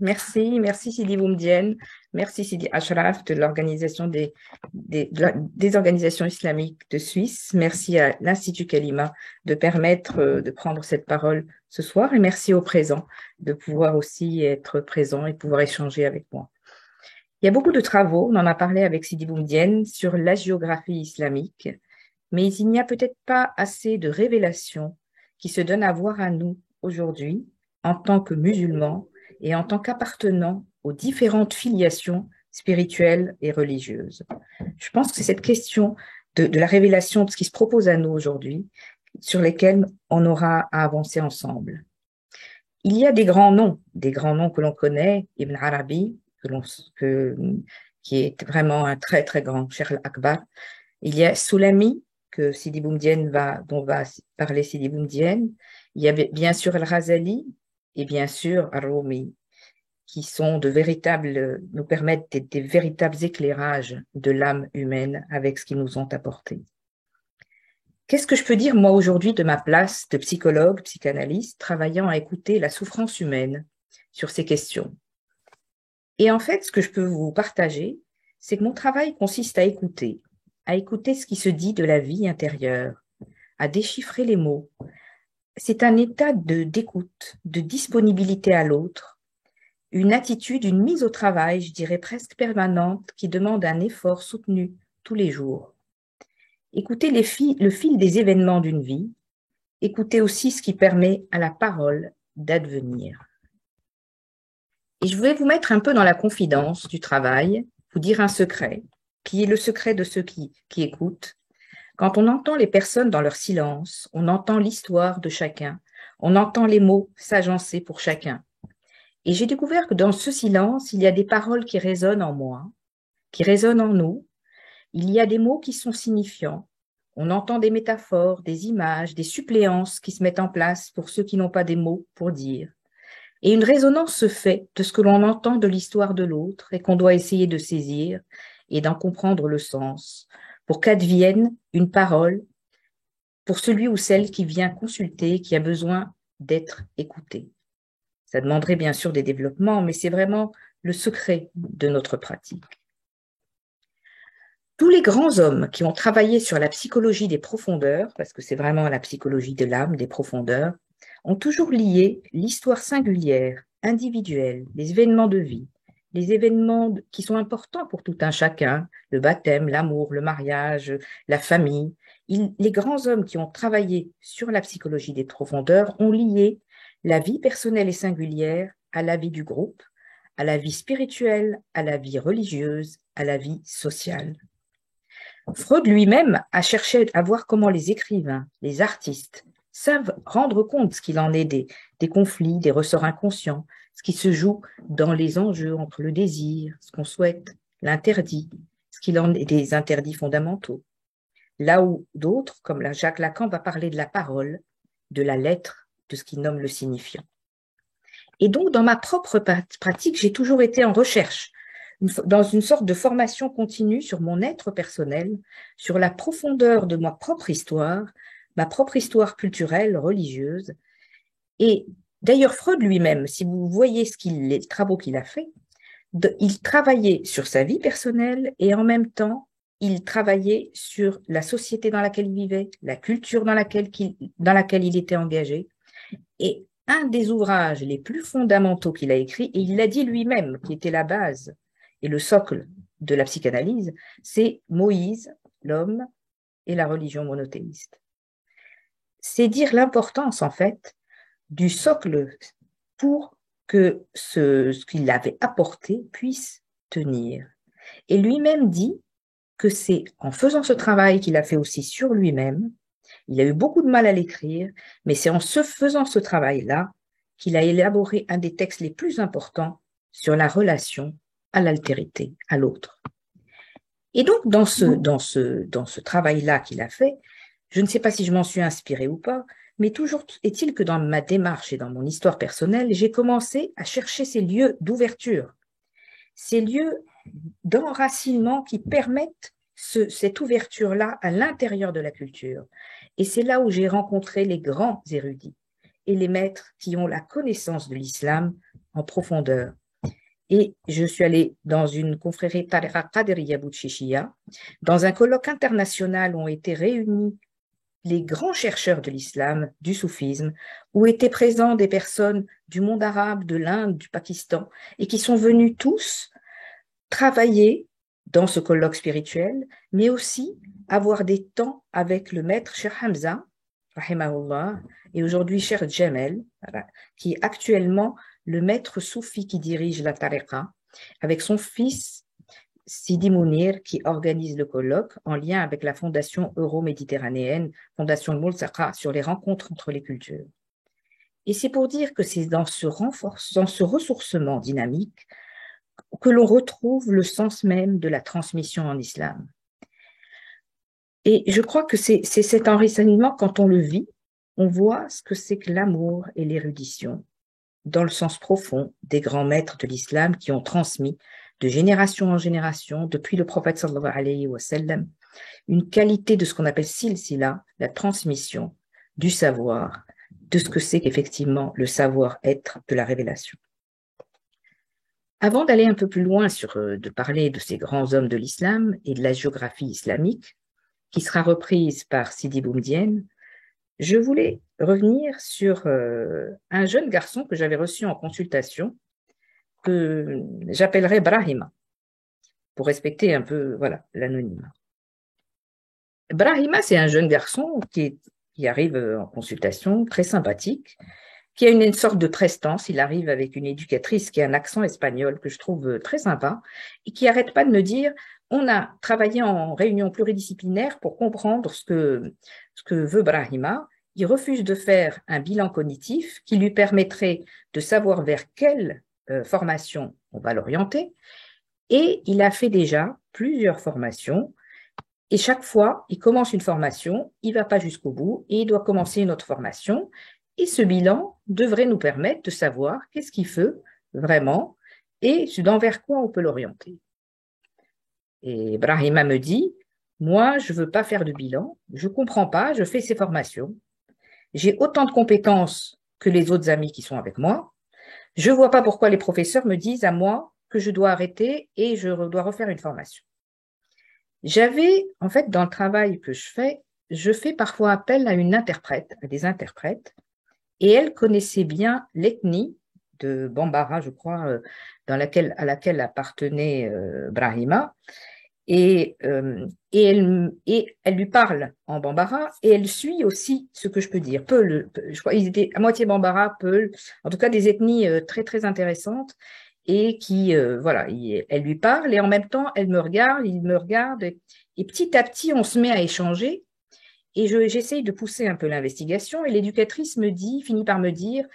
Merci Sidi Boumdienne, merci Sidi Ashraf de l'organisation des organisations islamiques de Suisse. Merci à l'Institut Kalima de permettre de prendre cette parole ce soir et merci au présent de pouvoir aussi être présent et pouvoir échanger avec moi. Il y a beaucoup de travaux, on en a parlé avec Sidi Boumdienne, sur la géographie islamique, mais il n'y a peut-être pas assez de révélations qui se donnent à voir à nous aujourd'hui en tant que musulmans et en tant qu'appartenant aux différentes filiations spirituelles et religieuses. Je pense que c'est cette question de la révélation de ce qui se propose à nous aujourd'hui sur lesquels on aura à avancer ensemble. Il y a des grands noms que l'on connaît, Ibn Arabi, que, qui est vraiment un très très grand, Cheikh al-Akbar. Il y a Soulami, dont va parler Sidi Boumdienne. Il y a bien sûr Al-Ghazali et bien sûr Al-Rumi, qui sont nous permettent des véritables éclairages de l'âme humaine avec ce qu'ils nous ont apporté. Qu'est-ce que je peux dire, moi, aujourd'hui, de ma place de psychologue, psychanalyste, travaillant à écouter la souffrance humaine sur ces questions? Et en fait, ce que je peux vous partager, c'est que mon travail consiste à écouter ce qui se dit de la vie intérieure, à déchiffrer les mots. C'est un état d'écoute, de disponibilité à l'autre, une attitude, une mise au travail, je dirais presque permanente, qui demande un effort soutenu tous les jours. Écouter le fil des événements d'une vie, écouter aussi ce qui permet à la parole d'advenir. Et je vais vous mettre un peu dans la confidence du travail, vous dire un secret, qui est le secret de ceux qui écoutent. Quand on entend les personnes dans leur silence, on entend l'histoire de chacun, on entend les mots s'agencer pour chacun. Et j'ai découvert que dans ce silence, il y a des paroles qui résonnent en moi, qui résonnent en nous. Il y a des mots qui sont signifiants. On entend des métaphores, des images, des suppléances qui se mettent en place pour ceux qui n'ont pas des mots pour dire. Et une résonance se fait de ce que l'on entend de l'histoire de l'autre et qu'on doit essayer de saisir et d'en comprendre le sens pour qu'advienne une parole pour celui ou celle qui vient consulter, qui a besoin d'être écouté. Ça demanderait bien sûr des développements, mais c'est vraiment le secret de notre pratique. Tous les grands hommes qui ont travaillé sur la psychologie des profondeurs, parce que c'est vraiment la psychologie de l'âme, des profondeurs, ont toujours lié l'histoire singulière, individuelle, les événements de vie, les événements qui sont importants pour tout un chacun, le baptême, l'amour, le mariage, la famille. Les grands hommes qui ont travaillé sur la psychologie des profondeurs ont lié la vie personnelle et singulière à la vie du groupe, à la vie spirituelle, à la vie religieuse, à la vie sociale. Freud lui-même a cherché à voir comment les écrivains, les artistes, savent rendre compte ce qu'il en est des conflits, des ressorts inconscients, ce qui se joue dans les enjeux entre le désir, ce qu'on souhaite, l'interdit, ce qu'il en est des interdits fondamentaux. Là où d'autres, comme Jacques Lacan, va parler de la parole, de la lettre, de ce qu'il nomme le signifiant. Et donc, dans ma propre pratique, j'ai toujours été en recherche, dans une sorte de formation continue sur mon être personnel, sur la profondeur de ma propre histoire culturelle, religieuse. Et d'ailleurs, Freud lui-même, si vous voyez les travaux qu'il a faits, il travaillait sur sa vie personnelle et en même temps, il travaillait sur la société dans laquelle il vivait, la culture dans laquelle il était engagé. Et un des ouvrages les plus fondamentaux qu'il a écrit, et il l'a dit lui-même, qui était la base et le socle de la psychanalyse, c'est Moïse, l'homme et la religion monothéiste. C'est dire l'importance, en fait, du socle pour que ce qu'il avait apporté puisse tenir. Et lui-même dit que c'est en faisant ce travail qu'il a fait aussi sur lui-même. Il a eu beaucoup de mal à l'écrire, mais c'est en faisant ce travail-là qu'il a élaboré un des textes les plus importants sur la relation à l'altérité, à l'autre. Et donc, dans ce travail-là qu'il a fait, je ne sais pas si je m'en suis inspirée ou pas, mais toujours est-il que dans ma démarche et dans mon histoire personnelle, j'ai commencé à chercher ces lieux d'ouverture, ces lieux d'enracinement qui permettent cette ouverture-là à l'intérieur de la culture. Et c'est là où j'ai rencontré les grands érudits et les maîtres qui ont la connaissance de l'islam en profondeur. Et je suis allée dans une confrérie Tariqa Qadiriya Boutchichia. Dans un colloque international où ont été réunis les grands chercheurs de l'islam, du soufisme, où étaient présents des personnes du monde arabe, de l'Inde, du Pakistan, et qui sont venus tous travailler dans ce colloque spirituel, mais aussi avoir des temps avec le maître Cheikh Hamza, rahimahullah, et aujourd'hui Cheikh Jamel, qui est actuellement le maître soufi qui dirige la tariqa, avec son fils Sidi Mounir, qui organise le colloque en lien avec la Fondation euro-méditerranéenne, Fondation Moulsaka, sur les rencontres entre les cultures. Et c'est pour dire que c'est dans ce ressourcement dynamique que l'on retrouve le sens même de la transmission en islam. Et je crois que c'est cet enrichissement, quand on le vit, on voit ce que c'est que l'amour et l'érudition, dans le sens profond des grands maîtres de l'islam qui ont transmis de génération en génération, depuis le prophète sallallahu alayhi wa sallam, une qualité de ce qu'on appelle silsila, la transmission du savoir, de ce que c'est qu'effectivement le savoir-être de la révélation. Avant d'aller un peu plus loin de parler de ces grands hommes de l'islam et de la géographie islamique, qui sera reprise par Sidi Boumedienne, je voulais revenir sur un jeune garçon que j'avais reçu en consultation, que j'appellerais Brahima, pour respecter un peu l'anonymat. Brahima, c'est un jeune garçon qui arrive en consultation, très sympathique, qui a une sorte de prestance. Il arrive avec une éducatrice qui a un accent espagnol que je trouve très sympa et qui n'arrête pas de me dire on a travaillé en réunion pluridisciplinaire pour comprendre ce que veut Brahima. Il refuse de faire un bilan cognitif qui lui permettrait de savoir vers quelle formation on va l'orienter. Et il a fait déjà plusieurs formations. Et chaque fois, il commence une formation, il ne va pas jusqu'au bout et il doit commencer une autre formation. Et ce bilan devrait nous permettre de savoir qu'est-ce qu'il fait vraiment et vers quoi on peut l'orienter. Et Brahima me dit, moi, je ne veux pas faire de bilan, je ne comprends pas, je fais ces formations. J'ai autant de compétences que les autres amis qui sont avec moi. Je ne vois pas pourquoi les professeurs me disent à moi que je dois arrêter et je dois refaire une formation. J'avais, en fait, dans le travail que je fais parfois appel à des interprètes, et elle connaissait bien l'ethnie de Bambara, je crois, à laquelle appartenait Brahima, et elle lui parle en Bambara, et elle suit aussi ce que je peux dire. Je crois qu'ils étaient à moitié Bambara, Peul, en tout cas des ethnies très, très intéressantes, et elle lui parle, et en même temps, elle me regarde, il me regarde, et petit à petit, on se met à échanger, et j'essaye de pousser un peu l'investigation, et l'éducatrice finit par me dire,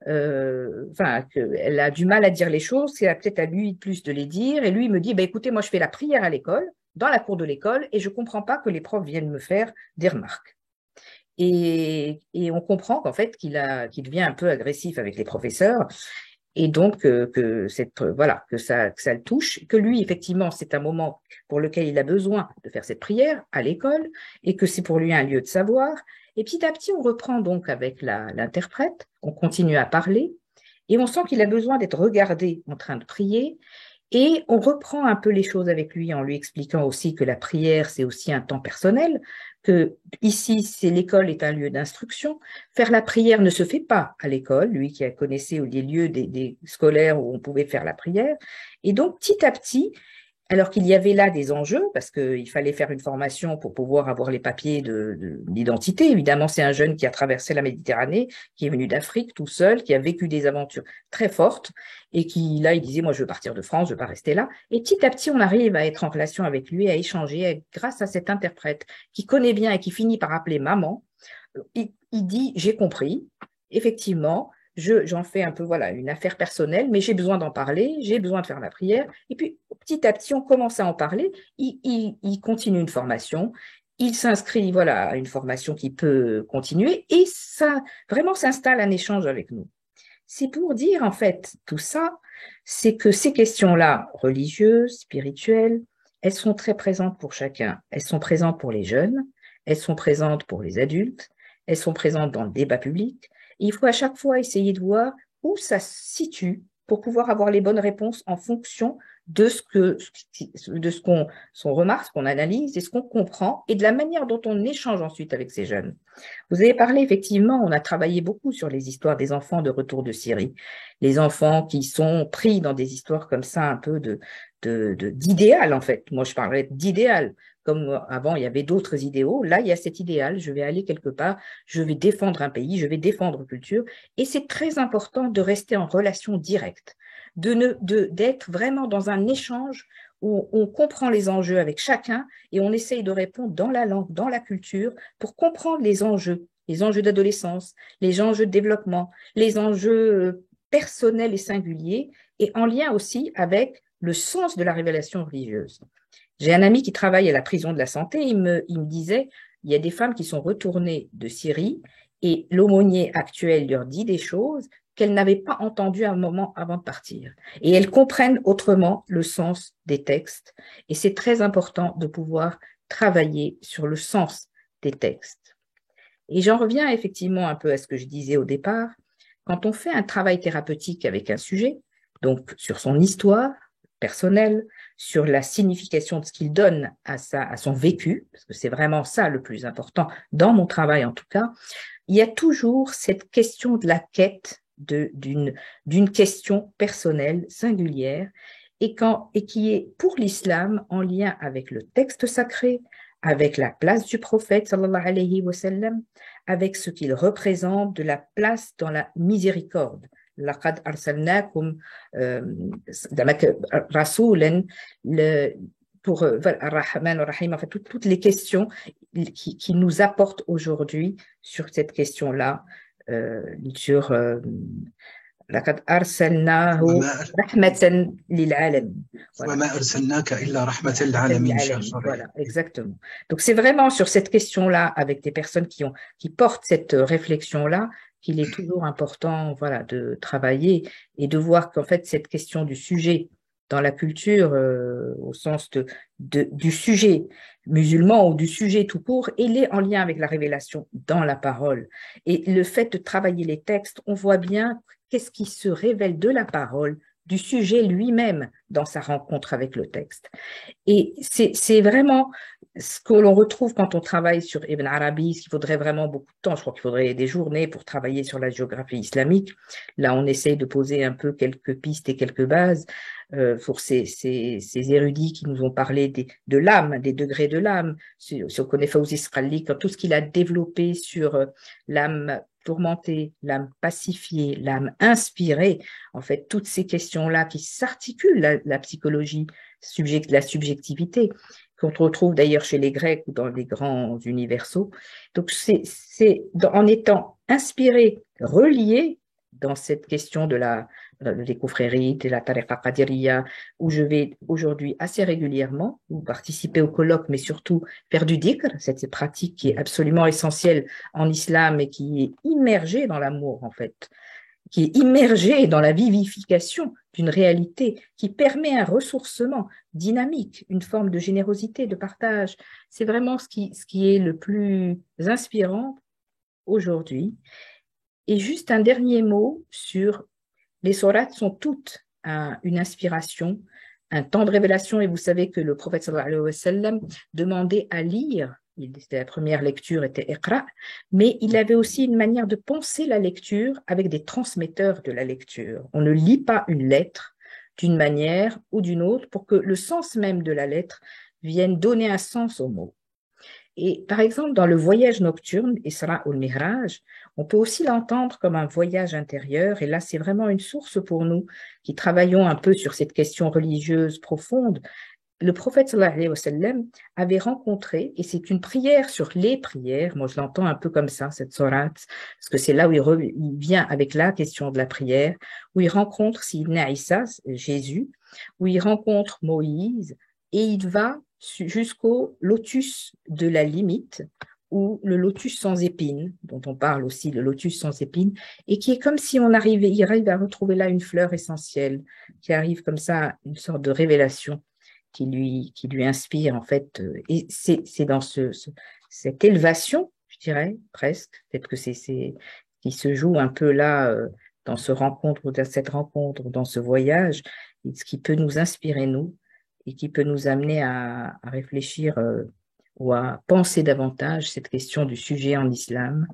qu'elle a du mal à dire les choses, c'est peut-être à lui plus de les dire, et lui il me dit, écoutez, moi je fais la prière à l'école, dans la cour de l'école, et je ne comprends pas que les profs viennent me faire des remarques. Et on comprend qu'en fait, qu'il devient un peu agressif avec les professeurs, et donc que ça le touche, que lui, effectivement, c'est un moment pour lequel il a besoin de faire cette prière à l'école, et que c'est pour lui un lieu de savoir. Et petit à petit, on reprend donc avec l'interprète, on continue à parler, et on sent qu'il a besoin d'être regardé en train de prier, et on reprend un peu les choses avec lui en lui expliquant aussi que la prière, c'est aussi un temps personnel, que ici, l'école est un lieu d'instruction. Faire la prière ne se fait pas à l'école, lui qui a connaissé les lieux des scolaires où on pouvait faire la prière. Et donc, petit à petit, alors qu'il y avait là des enjeux, parce qu'il fallait faire une formation pour pouvoir avoir les papiers d'identité. Évidemment, c'est un jeune qui a traversé la Méditerranée, qui est venu d'Afrique tout seul, qui a vécu des aventures très fortes, et qui, là, il disait, moi, je veux partir de France, je ne veux pas rester là. Et petit à petit, on arrive à être en relation avec lui, à échanger, grâce à cet interprète qui connaît bien et qui finit par appeler maman. Il dit, j'ai compris, effectivement, j'en fais un peu une affaire personnelle, mais j'ai besoin d'en parler, j'ai besoin de faire ma prière. Et puis, petit à petit, on commence à en parler. Il continue une formation, il s'inscrit à une formation qui peut continuer, et ça vraiment s'installe un échange avec nous. C'est pour dire, en fait, tout ça, c'est que ces questions-là, religieuses, spirituelles, elles sont très présentes pour chacun. Elles sont présentes pour les jeunes, elles sont présentes pour les adultes, elles sont présentes dans le débat public. Il faut à chaque fois essayer de voir où ça se situe pour pouvoir avoir les bonnes réponses en fonction de ce qu'on remarque, ce qu'on analyse et ce qu'on comprend et de la manière dont on échange ensuite avec ces jeunes. Vous avez parlé, effectivement, on a travaillé beaucoup sur les histoires des enfants de retour de Syrie. Les enfants qui sont pris dans des histoires comme ça, un peu d'idéal, en fait. Moi, je parlerais d'idéal. Comme avant, il y avait d'autres idéaux. Là, il y a cet idéal. Je vais aller quelque part, je vais défendre un pays, je vais défendre une culture. Et c'est très important de rester en relation directe, d'être vraiment dans un échange où on comprend les enjeux avec chacun et on essaye de répondre dans la langue, dans la culture, pour comprendre les enjeux d'adolescence, les enjeux de développement, les enjeux personnels et singuliers, et en lien aussi avec le sens de la révélation religieuse. J'ai un ami qui travaille à la prison de la santé, il me disait, il y a des femmes qui sont retournées de Syrie et l'aumônier actuel leur dit des choses qu'elles n'avaient pas entendues à un moment avant de partir. Et elles comprennent autrement le sens des textes. Et c'est très important de pouvoir travailler sur le sens des textes. Et j'en reviens effectivement un peu à ce que je disais au départ. Quand on fait un travail thérapeutique avec un sujet, donc sur son histoire personnelle, sur la signification de ce qu'il donne à son vécu, parce que c'est vraiment ça le plus important dans mon travail en tout cas, il y a toujours cette question de la quête d'une question personnelle, singulière, et qui est pour l'islam en lien avec le texte sacré, avec la place du prophète, sallallahu alayhi wa sallam, avec ce qu'il représente de la place dans la miséricorde. لقد أرسلناكم رسولا pour Ar-Rahman Ar-Rahim, en fait, toutes les questions qui nous apportent aujourd'hui sur cette question-là, sur لقد أرسلناه رحمة للعالمين. وما أرسلناك إلا رحمة للعالمين. Voilà, exactement. Donc c'est vraiment sur cette question-là, avec des personnes qui portent cette réflexion-là, qu'il est toujours important, voilà, de travailler et de voir qu'en fait cette question du sujet dans la culture, au sens du sujet musulman ou du sujet tout court, il est en lien avec la révélation dans la parole. Et le fait de travailler les textes, on voit bien qu'est-ce qui se révèle de la parole, du sujet lui-même dans sa rencontre avec le texte. Et c'est vraiment ce que l'on retrouve quand on travaille sur Ibn Arabi, ce qu'il faudrait vraiment beaucoup de temps. Je crois qu'il faudrait des journées pour travailler sur la géographie islamique. Là, on essaye de poser un peu quelques pistes et quelques bases pour ces érudits qui nous ont parlé de l'âme, des degrés de l'âme. Si on connaît Fawzi Sqali, tout ce qu'il a développé sur l'âme tourmentée, l'âme pacifiée, l'âme inspirée, en fait, toutes ces questions-là qui s'articulent, la psychologie, la subjectivité, qu'on retrouve d'ailleurs chez les Grecs ou dans les grands universaux. Donc, c'est en étant inspiré, relié dans cette question des confréries, de la tariqa qadiriya, où je vais aujourd'hui assez régulièrement, ou participer au colloque, mais surtout faire du dhikr, cette pratique qui est absolument essentielle en islam et qui est immergée dans l'amour, en fait, qui est immergée dans la vivification d'une réalité, qui permet un ressourcement dynamique, une forme de générosité, de partage. C'est vraiment ce qui est le plus inspirant aujourd'hui. Et juste un dernier mot sur les sourates sont toutes une inspiration, un temps de révélation, et vous savez que le prophète sallallahu alayhi wa sallam demandait à lire. La première lecture était Iqra, mais il avait aussi une manière de penser la lecture avec des transmetteurs de la lecture. On ne lit pas une lettre d'une manière ou d'une autre pour que le sens même de la lettre vienne donner un sens au mot. Et par exemple, dans le voyage nocturne, Isra ou le Mi'raj, on peut aussi l'entendre comme un voyage intérieur. Et là, c'est vraiment une source pour nous qui travaillons un peu sur cette question religieuse profonde. Le prophète sallallahu alayhi wa sallam avait rencontré, et c'est une prière sur les prières, moi je l'entends un peu comme ça, cette sourate, parce que c'est là où il vient avec la question de la prière, où il rencontre Sidna Isa, Jésus, où il rencontre Moïse, et il va jusqu'au lotus de la limite, ou le lotus sans épines, dont on parle aussi, le lotus sans épines, et qui est comme si il arrive à retrouver là une fleur essentielle, qui arrive comme ça, une sorte de révélation qui lui inspire en fait. Et c'est dans cette élévation, je dirais, presque, peut-être que c'est qui se joue un peu là dans cette rencontre, dans ce voyage, et ce qui peut nous inspirer, nous, et qui peut nous amener à réfléchir ou à penser davantage cette question du sujet en islam.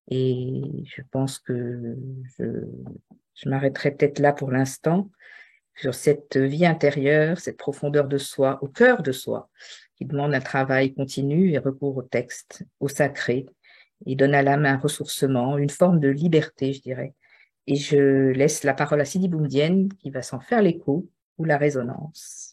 Et je pense que je m'arrêterai peut-être là pour l'instant, sur cette vie intérieure, cette profondeur de soi, au cœur de soi, qui demande un travail continu et recours au texte, au sacré, et donne à l'âme un ressourcement, une forme de liberté, je dirais. Et je laisse la parole à Sidi Boumedienne, qui va s'en faire l'écho ou la résonance.